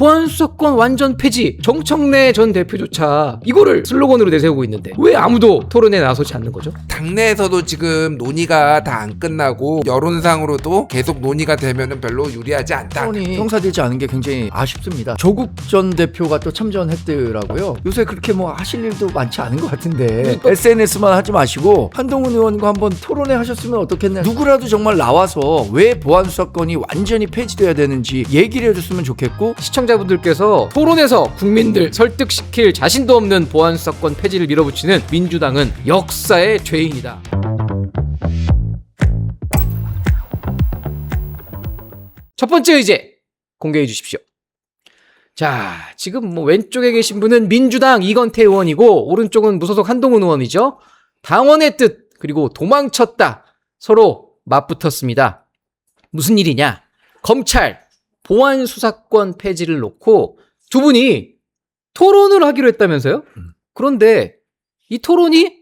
보안수사권 완전 폐지, 정청래 전 대표조차 이거를 슬로건으로 내세우고 있는데 왜 아무도 토론에 나서지 않는 거죠? 당내에서도 지금 논의가 다 안 끝나고 여론상으로도 계속 논의가 되면은 별로 유리하지 않다. 토론이 성사되지 않은 게 굉장히 아쉽습니다. 조국 전 대표가 또 참전했더라고요. 요새 그렇게 뭐 하실 일도 많지 않은 것 같은데 SNS만 하지 마시고 한동훈 의원과 한번 토론회 하셨으면 어떻겠냐. 누구라도 정말 나와서 왜 보안수사권이 완전히 폐지돼야 되는지 얘기를 해줬으면 좋겠고, 시청자분들께서 토론에서 국민들 설득시킬 자신도 없는 보안수사권 폐지를 밀어붙이는 민주당은 역사의 죄인이다. 첫 번째 의제 공개해 주십시오. 자, 지금 뭐 왼쪽에 계신 분은 민주당 이건태 의원이고 오른쪽은 무소속 한동훈 의원이죠. 당원의 뜻 그리고 도망쳤다 서로 맞붙었습니다. 무슨 일이냐? 검찰 보안수사권 폐지를 놓고 두 분이 토론을 하기로 했다면서요? 그런데 이 토론이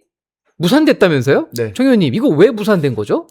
무산됐다면서요? 네. 정 의원님, 이거 왜 무산된 거죠?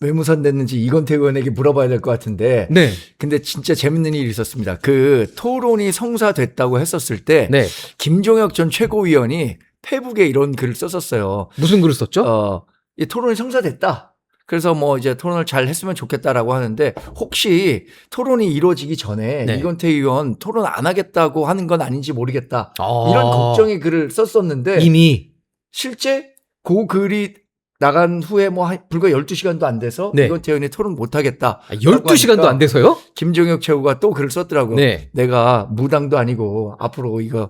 왜 무산됐는지 이건태 의원에게 물어봐야 될 것 같은데, 네. 근데 진짜 재밌는 일이 있었습니다. 그 토론이 성사됐다고 했었을 때 네. 김종혁 전 최고위원이 페북에 이런 글을 썼었어요. 무슨 글을 썼죠? 이 토론이 성사됐다. 그래서 뭐 이제 토론을 잘 했으면 좋겠다라고 하는데, 혹시 토론이 이루어지기 전에 네. 이건태 의원 토론 안 하겠다고 하는 건 아닌지 모르겠다. 아. 이런 걱정의 글을 썼었는데, 이미 실제 그 글이 나간 후에 뭐 불과 12시간도 안 돼서 네. 이건태 의원이 토론 못 하겠다. 12시간도 안 돼서요? 김종혁 최고가 또 글을 썼더라고요. 네. 내가 무당도 아니고 앞으로 이거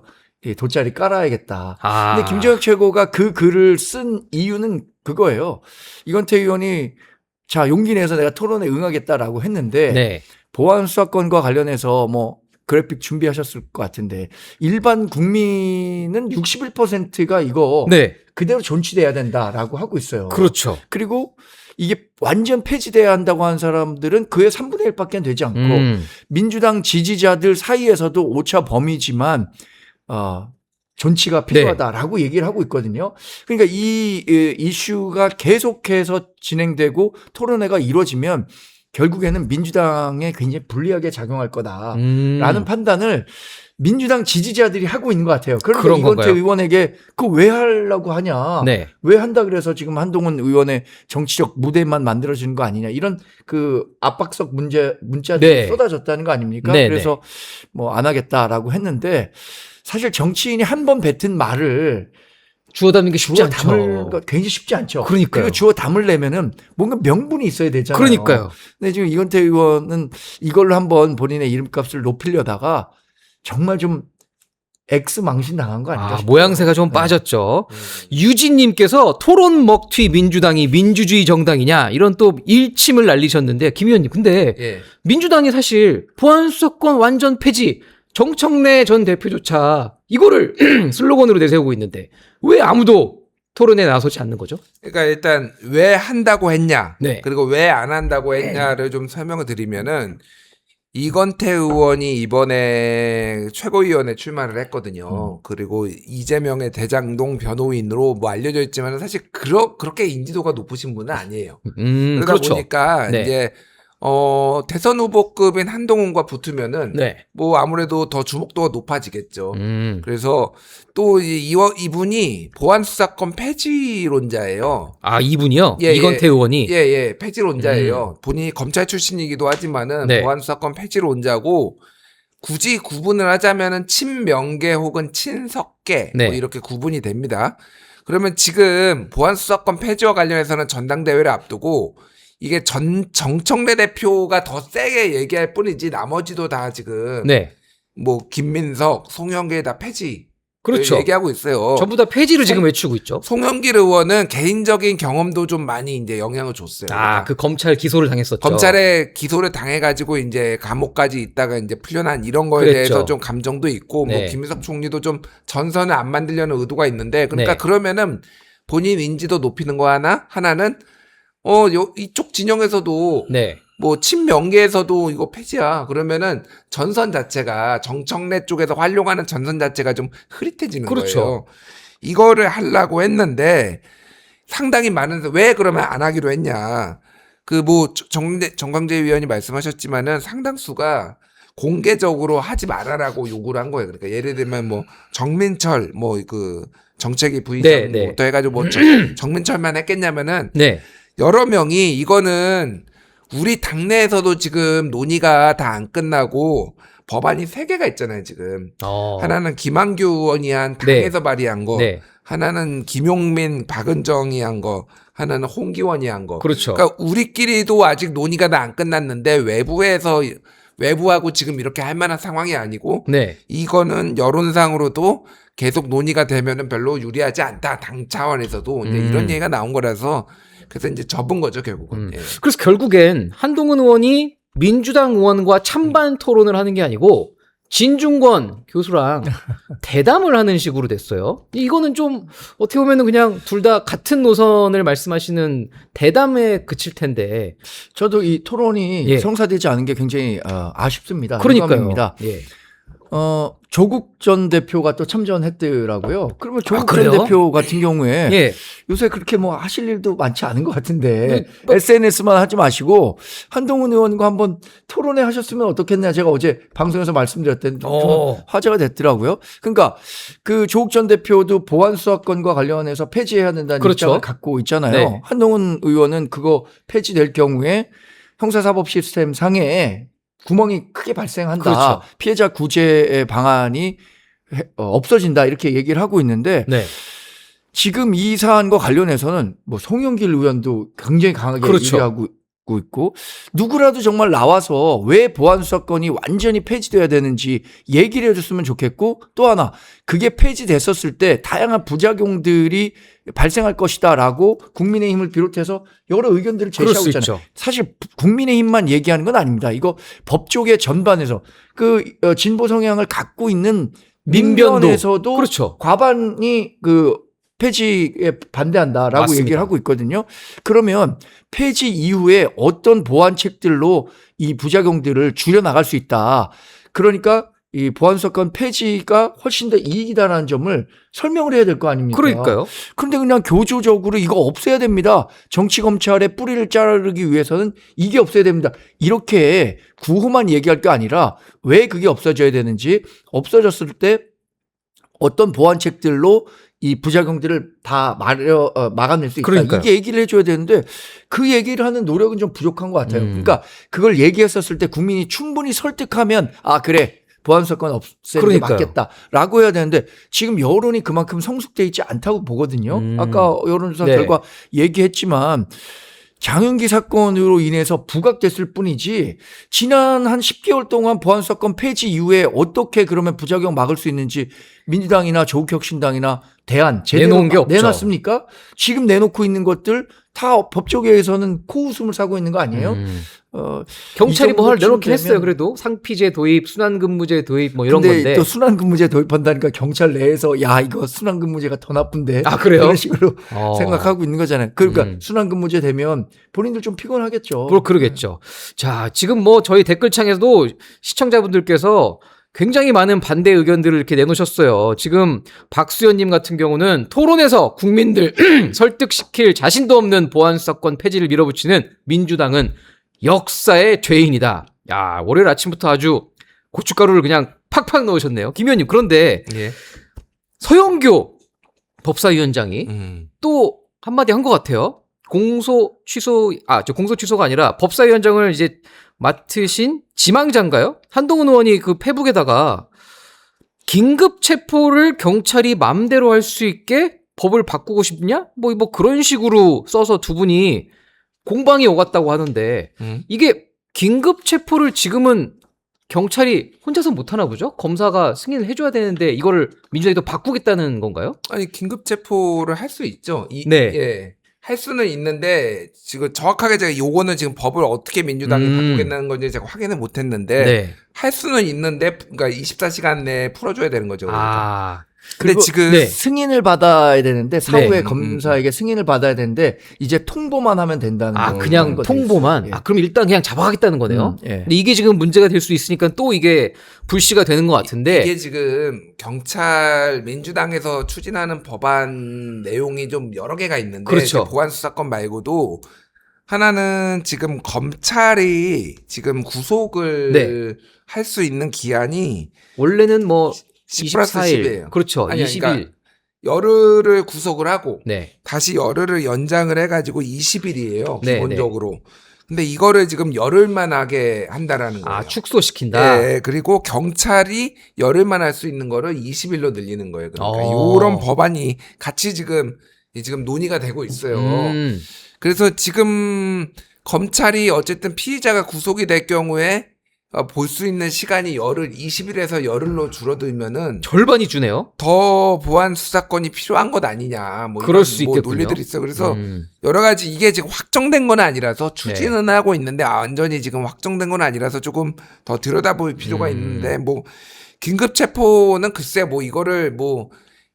돗자리 깔아야겠다. 아. 근데 김종혁 최고가 그 글을 쓴 이유는 그거예요. 이건태 의원이 자, 용기 내서 내가 토론에 응하겠다라고 했는데, 네. 보안수사권과 관련해서 뭐 그래픽 준비하셨을 것 같은데, 일반 국민은 61%가 이거 네. 그대로 존치돼야 된다라고 하고 있어요. 그렇죠. 그리고 이게 완전 폐지돼야 한다고 하는 사람들은 그의 3분의 1밖에 되지 않고, 민주당 지지자들 사이에서도 오차 범위지만 존치가 필요하다라고 얘기를 하고 있거든요. 그러니까 이 이슈가 계속해서 진행되고 토론회가 이루어지면 결국에는 민주당에 굉장히 불리하게 작용할 거다라는 판단을 민주당 지지자들이 하고 있는 것 같아요. 그런데 그런 이건태 건가요? 의원에게 그거 왜 하려고 하냐. 네. 왜 한다 그래서 지금 한동훈 의원의 정치적 무대만 만들어지는 거 아니냐. 이런 그 압박성 문자들이 네. 쏟아졌다는 거 아닙니까? 네, 그래서 뭐 안 하겠다라고 했는데, 사실 정치인이 한 번 뱉은 말을 주워 담는 게 쉽지 주워 않죠. 담을 거 굉장히 쉽지 않죠. 그러니까요. 그리고 주워 담으려면은 뭔가 명분이 있어야 되잖아요. 그러니까요. 근데 지금 이건태 의원은 이걸로 한번 본인의 이름값을 높이려다가 정말 좀 X 망신 당한 거 아닌가 싶어요. 모양새가 좀 빠졌죠. 유진님께서 토론 먹튀 민주당이 민주주의 정당이냐 이런 또 일침을 날리셨는데, 김 의원님, 근데 예. 민주당이 사실 보안수사권 완전 폐지, 정청래 전 대표조차 이거를 슬로건으로 내세우고 있는데 왜 아무도 토론에 나서지 않는 거죠? 그러니까 일단 왜 한다고 했냐, 네. 그리고 왜 안 한다고 했냐를 좀 설명을 드리면은, 이건태 의원이 이번에 최고위원회 출마를 했거든요. 그리고 이재명의 대장동 변호인으로 뭐 알려져 있지만 사실 그렇게 인지도가 높으신 분은 아니에요. 그러다 그렇죠. 보니까 네. 이제 대선 후보급인 한동훈과 붙으면은 네. 뭐 아무래도 더 주목도가 높아지겠죠. 그래서 또 이분이 보안수사권 폐지론자예요. 아, 이분이요? 예, 이건태 의원이? 예, 폐지론자예요. 본인이 검찰 출신이기도 하지만은 네. 보안수사권 폐지론자고, 굳이 구분을 하자면은 친명계 혹은 친석계 네. 뭐 이렇게 구분이 됩니다. 그러면 지금 보안수사권 폐지와 관련해서는 전당대회를 앞두고 이게 정청래 대표가 더 세게 얘기할 뿐이지 나머지도 다 지금 네. 뭐 김민석, 송영길 다 폐지 그렇죠. 얘기하고 있어요. 전부 다 폐지를 지금 외치고 있죠. 송영길 의원은 개인적인 경험도 좀 많이 이제 영향을 줬어요. 아, 그 검찰 기소를 당했었죠. 검찰에 기소를 당해가지고 이제 감옥까지 있다가 이제 풀려난 이런 거에 그랬죠. 대해서 좀 감정도 있고, 네. 뭐 김민석 총리도 좀 전선을 안 만들려는 의도가 있는데, 그러니까 네. 그러면은 본인 인지도 높이는 거 하나는 이쪽 진영에서도 네. 뭐 친명계에서도 이거 폐지야. 그러면은 전선 자체가 정청래 쪽에서 활용하는 전선 자체가 좀 흐릿해지는 그렇죠. 거예요. 이거를 하려고 했는데 상당히 많은, 왜 그러면 안 하기로 했냐. 그 뭐 정광재 위원이 말씀하셨지만은 상당수가 공개적으로 하지 말아라고 요구를 한 거예요. 그러니까 예를 들면 뭐 정민철 뭐 그 정책위 부의장부터 네, 네. 해가지고 뭐 정민철만 했겠냐면은 네. 여러 명이 이거는 우리 당내에서도 지금 논의가 다 안 끝나고 법안이 3개가 있잖아요, 지금. 하나는 김한규 의원이 한 당에서 발의한 거, 네. 하나는 김용민, 박은정이 한 거, 하나는 홍기원이 한 거. 그렇죠. 그러니까 우리끼리도 아직 논의가 다 안 끝났는데 외부하고 지금 이렇게 할 만한 상황이 아니고 네. 이거는 여론상으로도 계속 논의가 되면은 별로 유리하지 않다. 당 차원에서도 이제 이런 얘기가 나온 거라서 그래서 이제 접은 거죠, 결국은. 예. 그래서 결국엔 한동훈 의원이 민주당 의원과 찬반 토론을 하는 게 아니고 진중권 교수랑 대담을 하는 식으로 됐어요. 이거는 좀 어떻게 보면은 그냥 둘 다 같은 노선을 말씀하시는 대담에 그칠 텐데. 저도 이 토론이 예. 성사되지 않은 게 굉장히 아쉽습니다. 그러니까요. 유감입니다. 예. 조국 전 대표가 또 참전했더라고요. 그러면 조국 전 그래요? 대표 같은 경우에 예. 요새 그렇게 뭐 하실 일도 많지 않은 것 같은데 뭐- SNS만 하지 마시고 한동훈 의원과 한번 토론회 하셨으면 어떻겠냐 제가 어제 방송에서 말씀드렸더니 좀 화제가 됐더라고요. 그러니까 그 조국 전 대표도 보안수사권과 관련해서 폐지해야 된다는 그렇죠. 입장을 갖고 있잖아요. 네. 한동훈 의원은 그거 폐지될 경우에 형사사법 시스템 상에 구멍이 크게 발생한다. 그렇죠. 피해자 구제 방안이 없어진다 이렇게 얘기를 하고 있는데 네. 지금 이 사안과 관련해서는 뭐 송영길 의원도 굉장히 강하게 그렇죠. 얘기하고 있고 누구라도 정말 나와서 왜 보안수사권이 완전히 폐지돼야 되는지 얘기를 해줬으면 좋겠고 또 하나 그게 폐지됐었을 때 다양한 부작용들이 발생할 것이다라고 국민의힘을 비롯해서 여러 의견들을 그럴 제시하고 수 있잖아요. 있죠. 사실 국민의힘만 얘기하는 건 아닙니다. 이거 법조계 전반에서 그 진보 성향을 갖고 있는 민변도. 민변에서도 그렇죠. 과반이 그 폐지에 반대한다라고 맞습니다. 얘기를 하고 있거든요. 그러면 폐지 이후에 어떤 보완책들로 이 부작용들을 줄여나갈 수 있다. 그러니까 이 보안수사권 폐지가 훨씬 더 이익이다라는 점을 설명을 해야 될 거 아닙니까? 그러니까요. 그런데 그냥 교조적으로 이거 없애야 됩니다. 정치검찰의 뿌리를 자르기 위해서는 이게 없어야 됩니다. 이렇게 구호만 얘기할 게 아니라 왜 그게 없어져야 되는지 없어졌을 때 어떤 보완책들로 이 부작용들을 다 막아낼 수 있다. 그러니까요. 이게 얘기를 해줘야 되는데 그 얘기를 하는 노력은 좀 부족한 것 같아요. 그러니까 그걸 얘기했었을 때 국민이 충분히 설득하면 아 그래 보안수사권 없애는 게 그러니까요. 맞겠다라고 해야 되는데 지금 여론이 그만큼 성숙돼 있지 않다고 보거든요. 아까 여론조사 네. 결과 얘기했지만 장윤기 사건으로 인해서 부각됐을 뿐이지 지난 한 10개월 동안 보안수사권 폐지 이후에 어떻게 그러면 부작용 막을 수 있는지 민주당이나 조국혁신당이나 대안 제대로 내놓은 게 없죠. 내놨습니까? 지금 내놓고 있는 것들 다 법조계에서는 코웃음을 사고 있는 거 아니에요? 경찰이 이 뭐 하나 정도쯤 내놓긴 했어요. 되면- 그래도 상피제 도입, 순환근무제 도입 뭐 이런 근데 건데. 또 순환근무제 도입한다니까 경찰 내에서 야 이거 순환근무제가 더 나쁜데 아, 그래요? 그런 식으로 어. 생각하고 있는 거잖아요. 그러니까 순환근무제 되면 본인들 좀 피곤하겠죠. 뭐 그러겠죠. 자, 지금 뭐 저희 댓글창에서도 시청자분들께서 굉장히 많은 반대 의견들을 이렇게 내놓으셨어요. 지금 박수현님 같은 경우는 토론에서 국민들 설득시킬 자신도 없는 보안수사권 폐지를 밀어붙이는 민주당은 역사의 죄인이다. 야, 월요일 아침부터 아주 고춧가루를 그냥 팍팍 넣으셨네요. 김 의원님, 그런데 예. 서영교 법사위원장이 또 한마디 한 것 같아요. 공소 취소가 아니라 법사위원장을 이제 맡으신 지망자인가요? 한동훈 의원이 그 페북에다가 긴급 체포를 경찰이 맘대로 할 수 있게 법을 바꾸고 싶냐? 뭐 그런 식으로 써서 두 분이 공방이 오갔다고 하는데 이게 긴급 체포를 지금은 경찰이 혼자서 못하나 보죠? 검사가 승인을 해줘야 되는데 이거를 민주당이 또 바꾸겠다는 건가요? 아니 긴급 체포를 할 수 있죠. 네. 예. 할 수는 있는데 지금 정확하게 제가 요거는 지금 법을 어떻게 민주당이 바꾸겠다는 건지 제가 확인을 못 했는데 네. 할 수는 있는데 그러니까 24시간 내에 풀어줘야 되는 거죠. 그러니까. 아, 근데 그리고 지금 네. 승인을 받아야 되는데 사후에 네. 검사에게 승인을 받아야 되는데 이제 통보만 하면 된다는 그냥 거가 통보만. 돼 있어요. 그럼 일단 그냥 잡아가겠다는 거네요. 예. 근데 이게 지금 문제가 될 수 있으니까 또 이게 불씨가 되는 것 같은데. 이게 지금 경찰 민주당에서 추진하는 법안 내용이 좀 여러 개가 있는데 그렇죠. 보안 수사권 말고도 하나는 지금 검찰이 지금 구속을 네. 할 수 있는 기한이 원래는 뭐 10 플러스 24일. 10이에요. 그렇죠. 아니, 20일. 그러니까 열흘을 구속을 하고 네. 다시 열흘을 연장을 해가지고 20일이에요. 네, 기본적으로. 근데 이거를 지금 열흘만 하게 한다라는 거예요. 아, 축소시킨다. 네, 그리고 경찰이 열흘만 할 수 있는 거를 20일로 늘리는 거예요. 그러니까 어. 이런 법안이 같이 지금 논의가 되고 있어요. 그래서 지금 검찰이 어쨌든 피의자가 구속이 될 경우에 볼 수 있는 시간이 20일에서 열흘로 줄어들면은 절반이 주네요. 더 보안 수사권이 필요한 것 아니냐. 뭐 그럴 이런 수 뭐 있겠군요. 논리들이 있어요. 그래서 여러 가지 이게 지금 확정된 건 아니라서 추진은 하고 있는데 완전히 지금 확정된 건 아니라서 조금 더 들여다볼 필요가 있는데 뭐 긴급 체포는 글쎄 뭐 이거를 뭐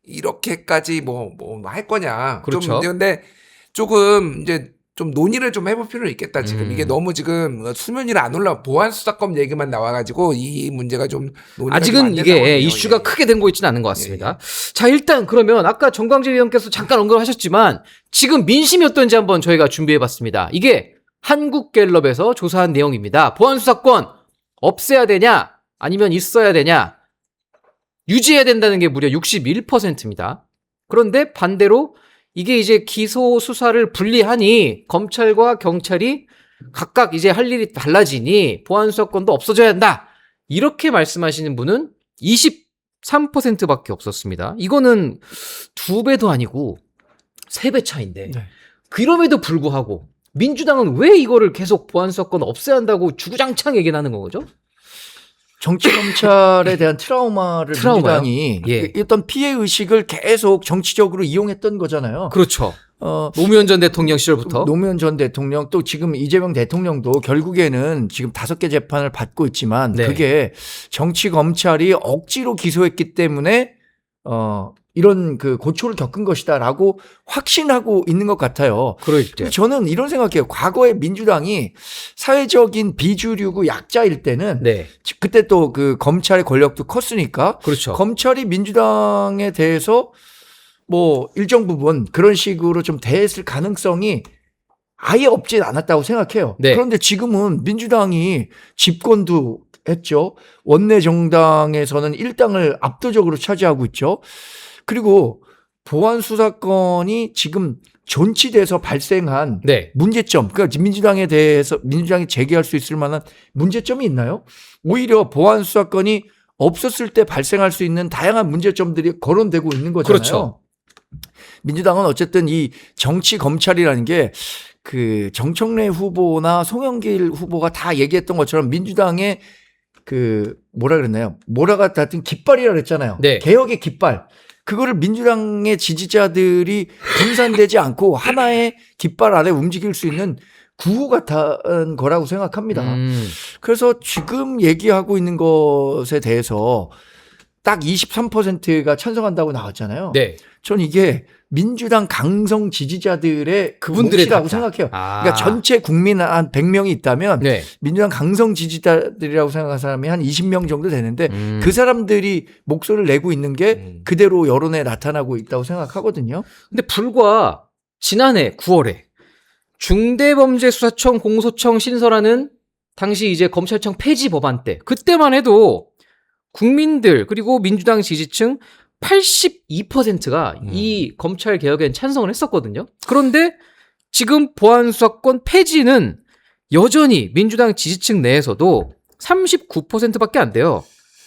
이렇게까지 뭐 할 거냐. 그렇죠. 좀 근데 조금 이제 좀 논의를 좀 해볼 필요는 있겠다. 지금 이게 음. 너무 지금 수면 위로 안 올라 보안 수사권 얘기만 나와가지고 이 문제가 좀 논의가 아직은 좀안 된 이게 상황이에요. 이슈가 예. 크게 된 거 있지는 않은 것 같습니다. 자, 일단 그러면 아까 정광재 위원께서 잠깐 언급하셨지만 지금 민심이 어떤지 한번 저희가 준비해봤습니다. 이게 한국갤럽에서 조사한 내용입니다. 보안수사권 없애야 되냐 아니면 있어야 되냐 유지해야 된다는 게 무려 61%입니다. 그런데 반대로 이게 이제 기소 수사를 분리하니 검찰과 경찰이 각각 이제 할 일이 달라지니 보안수사권도 없어져야 한다. 이렇게 말씀하시는 분은 23%밖에 없었습니다. 이거는 2배도 아니고 3배 차인데 네. 그럼에도 불구하고 민주당은 왜 이거를 계속 보안수사권 없애야 한다고 주구장창 얘기를 하는 거죠? 정치 검찰에 대한 트라우마를 트라우마요? 민주당이 예. 어떤 피해 의식을 계속 정치적으로 이용했던 거잖아요. 그렇죠. 어, 노무현 전 대통령 시절부터. 노무현 전 대통령 또 지금 이재명 대통령도 결국에는 지금 5개 재판을 받고 있지만 네. 그게 정치 검찰이 억지로 기소했기 때문에 이런 그 고초를 겪은 것이다라고 확신하고 있는 것 같아요. 그럴 때. 근데 저는 이런 생각해요. 과거에 민주당이 사회적인 비주류고 약자일 때는 네. 그때 또 그 검찰의 권력도 컸으니까 그렇죠. 검찰이 민주당에 대해서 뭐 일정 부분 그런 식으로 좀 대했을 가능성이 아예 없진 않았다고 생각해요. 네. 그런데 지금은 민주당이 집권도 했죠. 원내 정당에서는 1당을 압도적으로 차지하고 있죠. 그리고 보안 수사권이 지금 존치돼서 발생한 네. 문제점, 그러니까 민주당에 대해서 민주당이 제기할 수 있을 만한 문제점이 있나요? 오히려 보안 수사권이 없었을 때 발생할 수 있는 다양한 문제점들이 거론되고 있는 거잖아요. 그렇죠. 민주당은 어쨌든 이 정치 검찰이라는 게 그 정청래 후보나 송영길 후보가 다 얘기했던 것처럼 민주당의 그 뭐라 그랬나요? 뭐라가 같은 깃발이라 그랬잖아요. 네. 개혁의 깃발. 그거를 민주당의 지지자들이 분산되지 않고 하나의 깃발 아래 움직일 수 있는 구호 같은 거라고 생각합니다. 그래서 지금 얘기하고 있는 것에 대해서 딱 23%가 찬성한다고 나왔잖아요. 네. 전 이게 민주당 강성 지지자들의 그분들의 몫이라고 답다. 생각해요. 아. 그러니까 전체 국민 한 100명이 있다면 네. 민주당 강성 지지자들이라고 생각하는 사람이 한 20명 정도 되는데 음. 그 사람들이 목소리를 내고 있는 게 그대로 여론에 나타나고 있다고 생각하거든요. 근데 불과 지난해 9월에 중대범죄수사청 공소청 신설하는 당시 이제 검찰청 폐지 법안 때 그때만 해도 국민들 그리고 민주당 지지층 82%가 이 검찰 개혁엔 찬성을 했었거든요. 그런데 지금 보안수사권 폐지는 여전히 민주당 지지층 내에서도 39%밖에 안 돼요.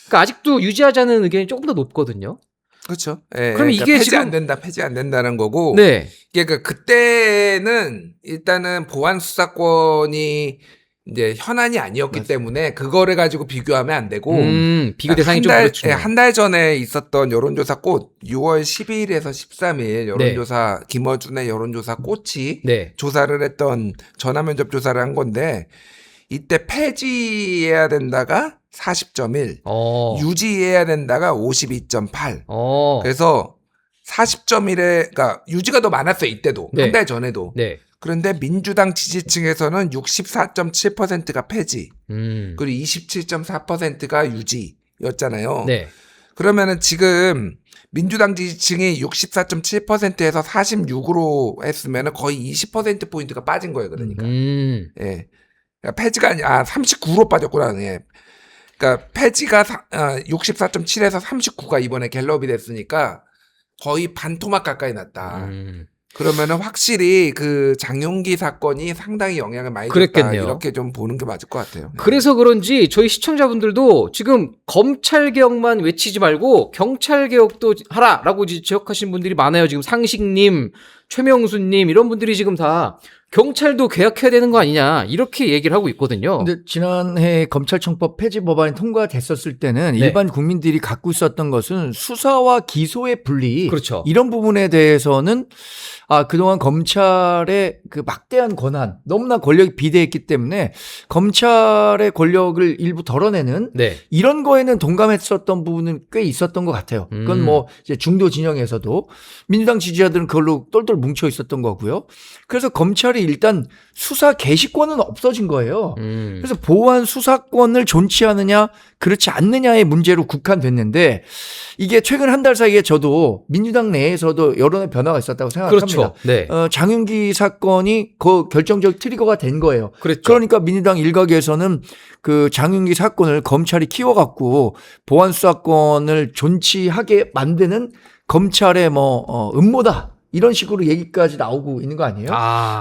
그러니까 아직도 유지하자는 의견이 조금 더 높거든요. 그렇죠. 예, 그럼 그러니까 이게 폐지 지금- 안 된다, 폐지 안 된다는 거고. 네. 이게 그때는 일단은 보안 수사권이 이제 현안이 아니었기 때문에 그거를 가지고 비교하면 안 되고. 비교 대상이 좀 그렇죠. 한 달 전에 있었던 여론조사 꽃 6월 12일에서 13일 여론조사 김어준의 여론조사 꽃이 네. 조사를 했던 전화면접 조사를 한 건데 이때 폐지해야 된다가 40.1, 유지해야 된다가 52.8. 그래서 40.1에 그러니까 유지가 더 많았어요. 이때도. 네. 한 달 전에도. 네. 그런데 민주당 지지층에서는 64.7%가 폐지, 그리고 27.4%가 유지였잖아요. 네. 그러면은 지금 민주당 지지층이 64.7%에서 46으로 했으면은 거의 20%포인트가 빠진 거예요, 그러니까. 예. 그러니까 폐지가 아니라 39로 빠졌구나. 예. 그러니까 폐지가 64.7에서 39가 이번에 갤럽이 됐으니까 거의 반 토막 가까이 났다. 그러면은 확실히 그 장용기 사건이 상당히 영향을 많이 줬다. 그랬겠네요. 이렇게 좀 보는 게 맞을 것 같아요. 그래서 그런지 저희 시청자분들도 지금 검찰개혁만 외치지 말고 경찰개혁도 하라라고 지적하신 분들이 많아요. 지금 상식님, 최명수님 이런 분들이 지금 다 경찰도 개혁해야 되는 거 아니냐 이렇게 얘기를 하고 있거든요. 근데 지난해 검찰청법 폐지 법안이 통과됐었을 때는 네. 일반 국민들이 갖고 있었던 것은 수사와 기소의 분리 그렇죠. 이런 부분에 대해서는 그동안 검찰의 그 막대한 권한, 너무나 권력이 비대했기 때문에 검찰의 권력을 일부 덜어내는 네. 이런 거에는 동감했었던 부분은 꽤 있었던 것 같아요. 그건 뭐 이제 중도 진영에서도 민주당 지지자들은 그걸로 똘똘 뭉쳐 있었던 거고요. 그래서 검찰이 일단 수사 개시권은 없어진 거예요. 그래서 보안 수사권을 존치하느냐 그렇지 않느냐의 문제로 국한됐는데 이게 최근 한 달 사이에 저도 민주당 내에서도 여론의 변화가 있었다고 생각합니다. 그렇죠. 네. 장윤기 사건이 그 결정적 트리거가 된 거예요. 그랬죠. 그러니까 민주당 일각에서는 그 장윤기 사건을 검찰이 키워갖고 보안 수사권을 존치하게 만드는 검찰의 음모다. 이런 식으로 얘기까지 나오고 있는 거 아니에요?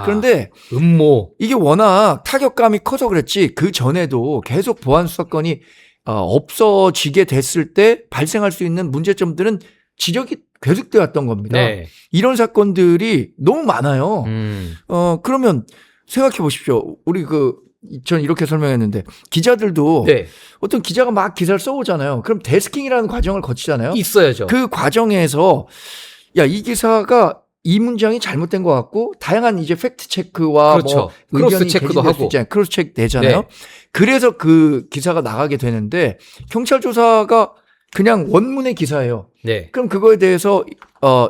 그런데 음모. 이게 워낙 타격감이 커서 그랬지 그 전에도 계속 보안 수사권이 없어지게 됐을 때 발생할 수 있는 문제점들은 지적이 계속되어 왔던 겁니다. 네. 이런 사건들이 너무 많아요. 그러면 생각해 보십시오. 우리 전 이렇게 설명했는데 기자들도 네. 어떤 기자가 막 기사를 써오잖아요. 그럼 데스킹이라는 과정을 거치잖아요. 있어야죠. 그 과정에서 이 기사가 이 문장이 잘못된 것 같고 다양한 이제 팩트 체크와 그렇죠. 크로스 체크도 하고 크로스 체크 되잖아요. 네. 그래서 그 기사가 나가게 되는데 경찰 조사가 그냥 원문의 기사예요. 네. 그럼 그거에 대해서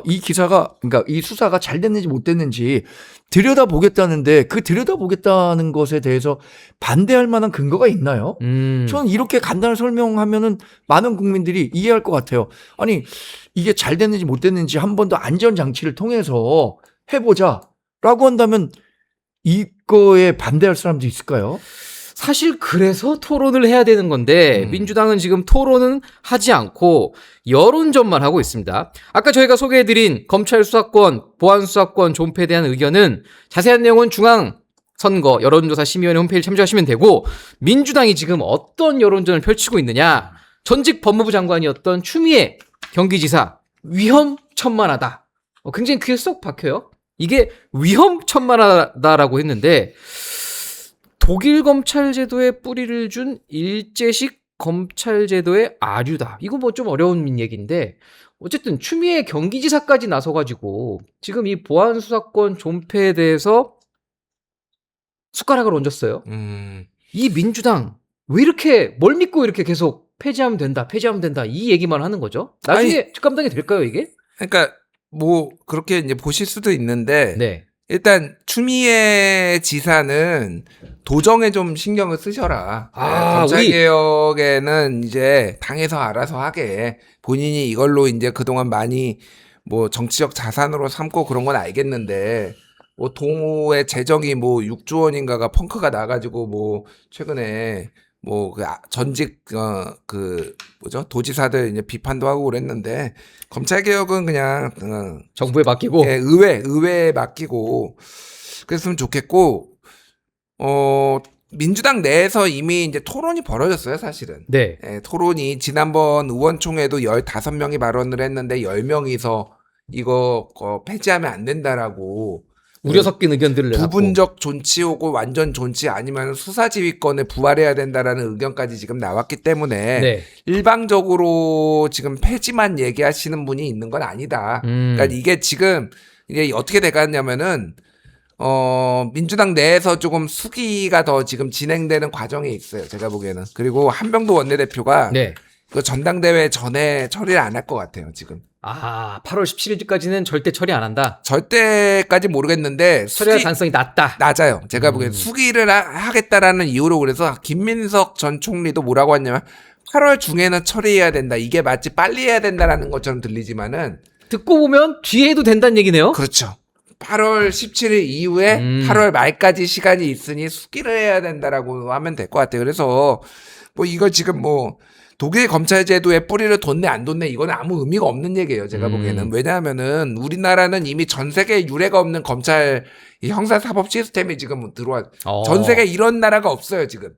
이 기사가 그러니까 이 수사가 잘 됐는지 못 됐는지 들여다보겠다는데 그 들여다보겠다는 것에 대해서 반대할 만한 근거가 있나요? 저는 이렇게 간단히 설명하면은 많은 국민들이 이해할 것 같아요. 아니 이게 잘 됐는지 못 됐는지 한 번 더 안전 장치를 통해서 해보자라고 한다면 이거에 반대할 사람도 있을까요? 사실 그래서 토론을 해야 되는 건데 민주당은 지금 토론은 하지 않고 여론전만 하고 있습니다. 아까 저희가 소개해드린 검찰 수사권, 보안 수사권 존폐에 대한 의견은 자세한 내용은 중앙선거 여론조사 심의위원회 홈페이지 참조하시면 되고 민주당이 지금 어떤 여론전을 펼치고 있느냐 전직 법무부 장관이었던 추미애 경기지사 위험천만하다. 굉장히 귀에 쏙 박혀요. 이게 위험천만하다라고 했는데 독일 검찰 제도에 뿌리를 준 일제식 검찰 제도의 아류다. 이거 뭐 좀 어려운 얘기인데 어쨌든 추미애 경기지사까지 나서가지고 지금 이 보안 수사권 존폐에 대해서 숟가락을 얹었어요. 이 민주당 왜 이렇게 뭘 믿고 이렇게 계속 폐지하면 된다 이 얘기만 하는 거죠? 나중에 뒷감당이 될까요 이게? 그러니까 뭐 그렇게 이제 보실 수도 있는데 네. 일단 추미애 지사는 도정에 좀 신경을 쓰셔라. 검찰개혁에는 이제 당에서 알아서 하게 본인이 이걸로 이제 그동안 많이 뭐 정치적 자산으로 삼고 그런 건 알겠는데 뭐 동호회 재정이 뭐 6조 원인가가 펑크가 나가지고 뭐 최근에 뭐 그 전직 도지사들 이제 비판도 하고 그랬는데 검찰 개혁은 그냥 정부에 맡기고 의회에 맡기고 그랬으면 좋겠고 민주당 내에서 이미 이제 토론이 벌어졌어요, 사실은. 네. 예, 토론이 지난번 의원총회도 15명이 발언을 했는데 10명이서 이거 폐지하면 안 된다라고 우려 섞인 의견들을 내놨고. 부분적 존치 혹은 완전 존치 아니면 수사지휘권에 부활해야 된다라는 의견까지 지금 나왔기 때문에 네. 일방적으로 지금 폐지만 얘기하시는 분이 있는 건 아니다. 그러니까 이게 지금 이게 어떻게 돼가냐면은 민주당 내에서 조금 수기가 더 지금 진행되는 과정에 있어요. 제가 보기에는. 그리고 한병도 원내대표가 네. 그 전당대회 전에 처리를 안 할 것 같아요, 지금. 8월 17일까지는 절대 처리 안 한다. 절대까지 모르겠는데 처리할 가능성이 낮다. 낮아요. 제가 보기엔 수기를 하겠다라는 이유로 그래서 김민석 전 총리도 뭐라고 했냐면 8월 중에는 처리해야 된다. 이게 마치 빨리 해야 된다라는 것처럼 들리지만은 듣고 보면 뒤에 해도 된다는 얘기네요. 그렇죠. 8월 17일 이후에 8월 말까지 시간이 있으니 숙기를 해야 된다라고 하면 될 것 같아요. 그래서 뭐 이거 지금 뭐 독일 검찰 제도에 뿌리를 뒀네 안 뒀네 이거는 아무 의미가 없는 얘기예요. 제가 보기에는. 왜냐하면은 우리나라는 이미 전 세계에 유례가 없는 검찰 이 형사사법 시스템이 지금 들어와. 전 세계에 이런 나라가 없어요 지금.